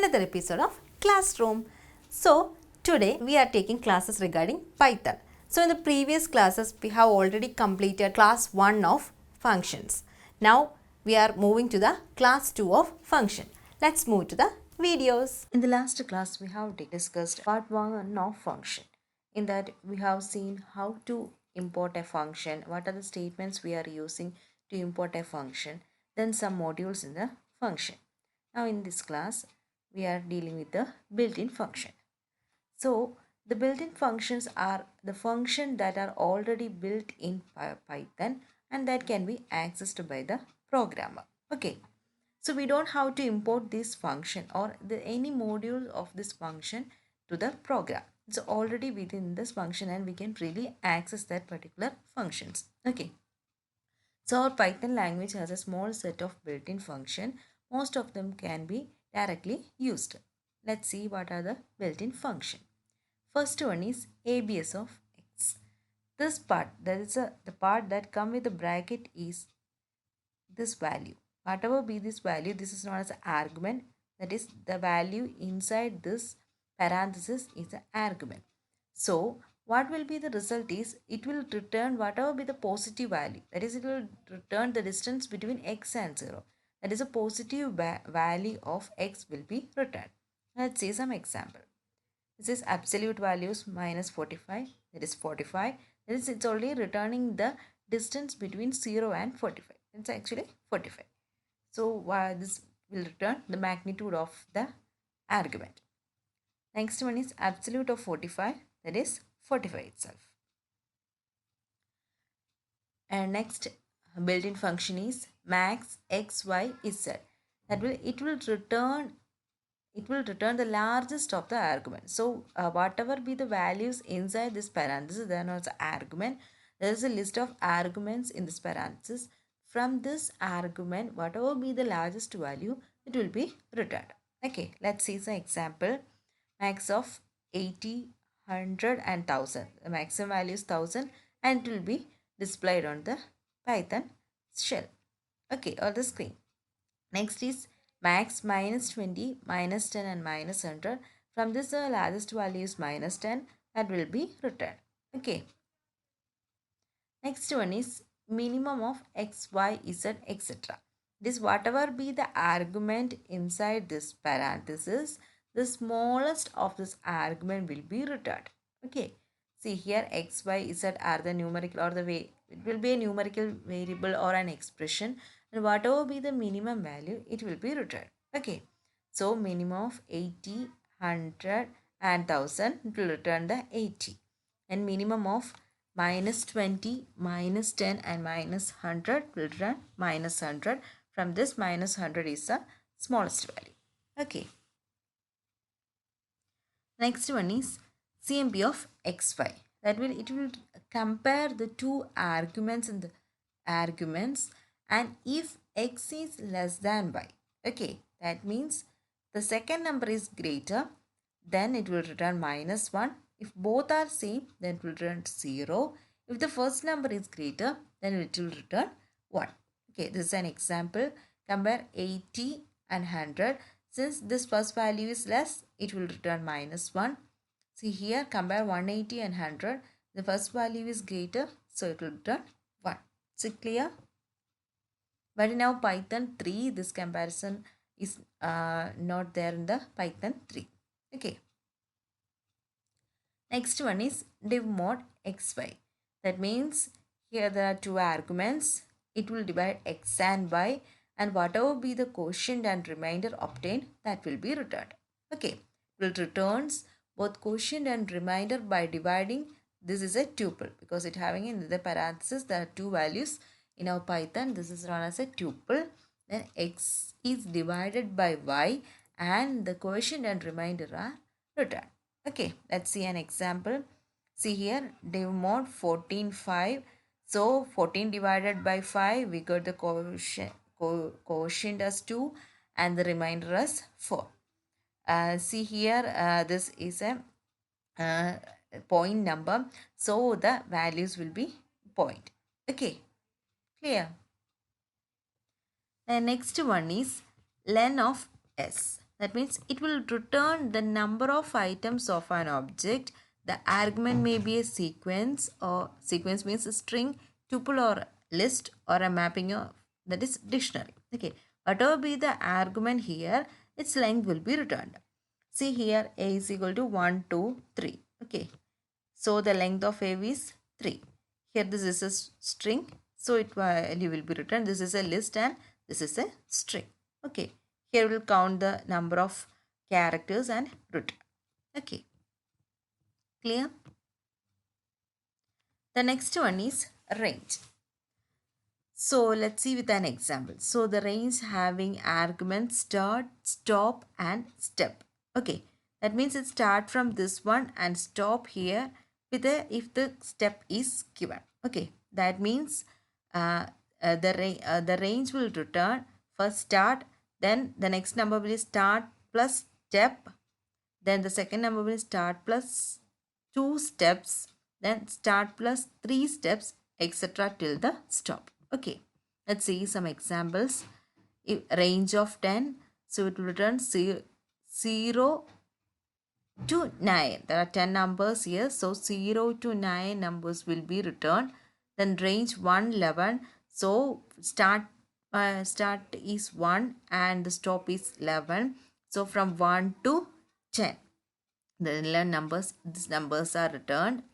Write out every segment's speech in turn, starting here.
another episode of Classroom. So, today we are taking classes regarding Python. So, in the previous classes, we have already completed class 1 of functions. Now, we are moving to the class 2 of function. Let's move to the videos. In the last class, we have discussed part 1 of function. In that, we have seen how to import a function, what are the statements we are using to import a function, then some modules in the function. Now in this class, we are dealing with the built-in function. So the built-in functions are the function that are already built in Python and that can be accessed by the programmer. Okay. So we don't have to import this function or any module of this function to the program. It's already within this function and we can freely access that particular functions. Okay. So our Python language has a small set of built-in function. Most of them can be directly used. Let's see what are the built-in function. First one is ABS of x. This part, the part that come with the bracket is this value. Whatever be this value, this is known as an argument. That is the value inside this parenthesis is the argument. So what will be the result is it will return whatever be the positive value. That is, it will return the distance between x and 0. That is a positive value of x will be returned. Let's see some example. This is absolute values minus 45. That is 45. That is, it's only returning the distance between 0 and 45. It's actually 45. So this will return the magnitude of the argument. Next one is absolute of 45. That is 45 itself. And next built-in function is max x, y, z. That will it will return the largest of the argument. So whatever be the values inside this parenthesis, then also argument. There is a list of arguments in this parenthesis. From this argument, whatever be the largest value, it will be returned. Okay, let's see some example. Max of 80, 100 and 1000. The maximum value is 1000 and it will be displayed on the Python shell. Okay, or the screen. Next is max minus 20, minus 10 and minus 100. From this the largest value is minus 10 that will be returned. Okay. Next one is minimum of x, y, z, etc. This whatever be the argument inside this parenthesis, the smallest of this argument will be returned. Okay. See here x, y, z are the numerical or the way it will be a numerical variable or an expression, and whatever be the minimum value it will be returned. Okay. So minimum of 80, 100 and 1000 it will return the 80, and minimum of minus 20, minus 10 and minus 100 will return minus 100. From this minus 100 is the smallest value. Okay. Next one is CMP of xy. That will it will compare the two arguments in the arguments, and if x is less than y. Okay, that means the second number is greater, then it will return minus 1. If both are same, then it will return 0. If the first number is greater, then it will return 1. Okay, this is an example. Compare 80 and 100. Since this first value is less, it will return minus 1. See here, compare 180 and 100. The first value is greater, so it will return 1. Is it clear? But in our Python 3, this comparison is not there in the Python 3. Okay. Next one is div mod xy. That means here there are two arguments. It will divide x and y, and whatever be the quotient and remainder obtained, that will be returned. Okay. It returns both quotient and remainder by dividing. This is a tuple because it having in the parenthesis there are two values in our Python. This is known as a tuple. Then x is divided by y and the quotient and remainder are returned. Okay, let's see an example. See here, div mod 14, 5. So 14 divided by 5, we got the quotient as 2 and the remainder as 4. See here, this is a point number, so the values will be point. Okay, clear? The next one is len of s. That means it will return the number of items of an object. The argument may be a sequence, or sequence means a string, tuple, or list, or a mapping of, that is dictionary. Okay, whatever be the argument here, its length will be returned. See here, a is equal to 1, 2, 3. Okay, so the length of a is 3. Here this is a string, so it value will be returned. This is a list and this is a string. Okay, here we will count the number of characters and return. Okay, clear? The next one is range. So let's see with an example. So the range having arguments start, stop and step. Okay, that means it start from this one and stop here with a if the step is given. Okay, that means the range will return first start, then the next number will start plus step, then the second number will start plus 2 steps, then start plus 3 steps, etc. till the stop. Okay, let's see some examples. If range of 10, so it will return 0 to 9. There are 10 numbers here, so 0 to 9 numbers will be returned. Then range 1, 11, so start is 1 and the stop is 11. So from 1 to 10, the 11 numbers, these numbers are returned.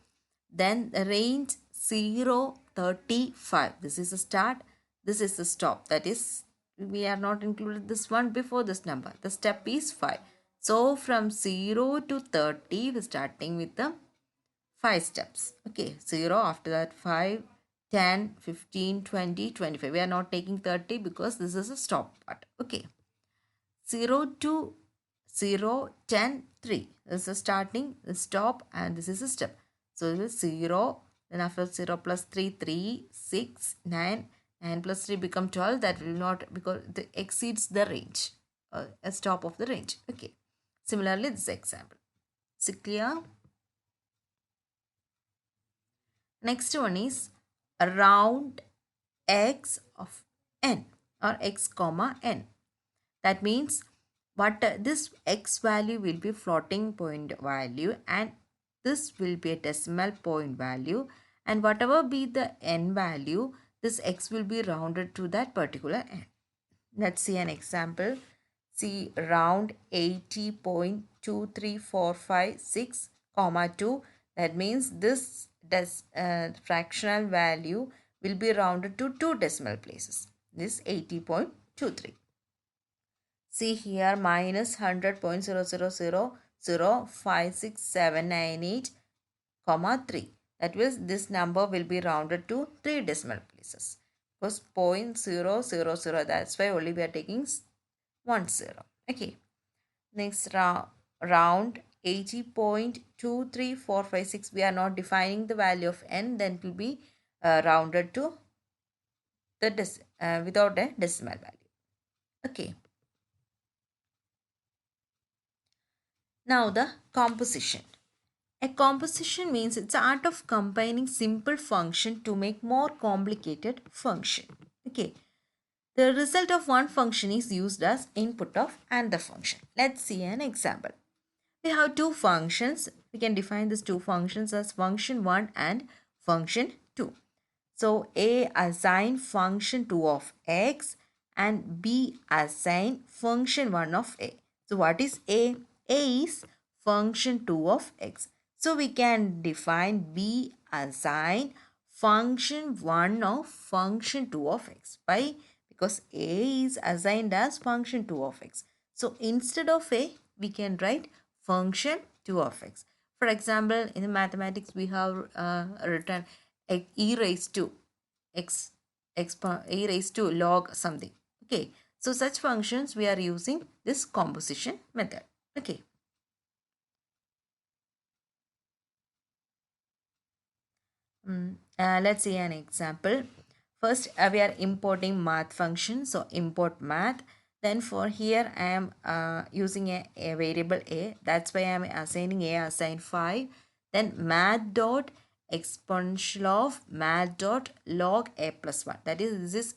Then the range 0, 35, this is the start, this is the stop, that is we are not included this one before this number. The step is 5. So from 0 to 30 we're starting with the 5 steps. Okay, 0, after that 5, 10, 15, 20, 25. We are not taking 30 because this is a stop part. Okay, 0 to 0, 10, 3. This is a starting, the stop, and this is a step. So this is 0, then after 0 plus 3, 3, 6, 9, 9 plus 3 become 12. That will not, because it exceeds the range, a stop of the range. Okay, similarly this example. Is it clear? Next one is round x of n or x comma n. That means this x value will be floating point value and this will be a decimal point value, and whatever be the n value, this x will be rounded to that particular n. Let's see an example. See round 80.23456 comma 2. That means this fractional value will be rounded to 2 decimal places. This 80.23. See here minus 100.000056798 comma 3. That means this number will be rounded to 3 decimal places. Because 0.000, that's why only we are taking 10. Okay. Next round 80.23456. We are not defining the value of n, then it will be rounded to the without a decimal value. Okay. Now the composition. A composition means it's the art of combining simple function to make more complicated function. Okay. The result of one function is used as input of another function. Let's see an example. We have two functions. We can define these two functions as function 1 and function 2. So A assign function 2 of x and B assign function 1 of a. So what is A? A is function 2 of x. So we can define B assign function 1 of function 2 of x. Why? Because A is assigned as function 2 of x. So instead of A, we can write function 2 of x. For example, in the mathematics, we have written e raised to x, e raised to log something. Okay, so such functions we are using this composition method. Okay. Let's see an example. First, we are importing math function. So import math. Then for here, I am using a variable a. That's why I am assigning a assign 5. Then math dot exponential of math dot log a plus 1. That is, this is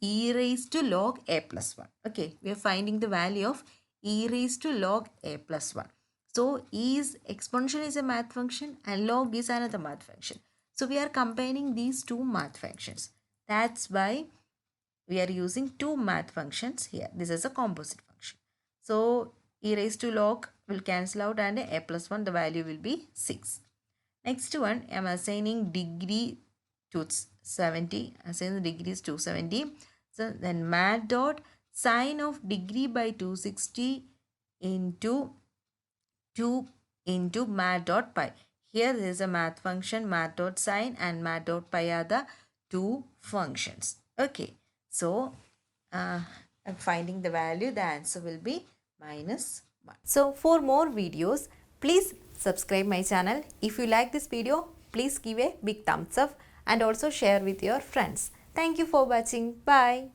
e raised to log a plus 1. Okay, we are finding the value of e raised to log a plus 1. So exponential is a math function and log is another math function. So we are combining these two math functions. That's why we are using two math functions here. This is a composite function. So e raised to log will cancel out and a plus 1, the value will be 6. Next one, I am assigning degree to 70. Assign the degrees to 70. So then mat dot sine of degree by 260 into 2 into mat dot pi. Here there is a math function mat dot sine and mat dot pi are the two functions. Okay. So finding the value, the answer will be minus 1. So for more videos, please subscribe my channel. If you like this video, please give a big thumbs up and also share with your friends. Thank you for watching. Bye.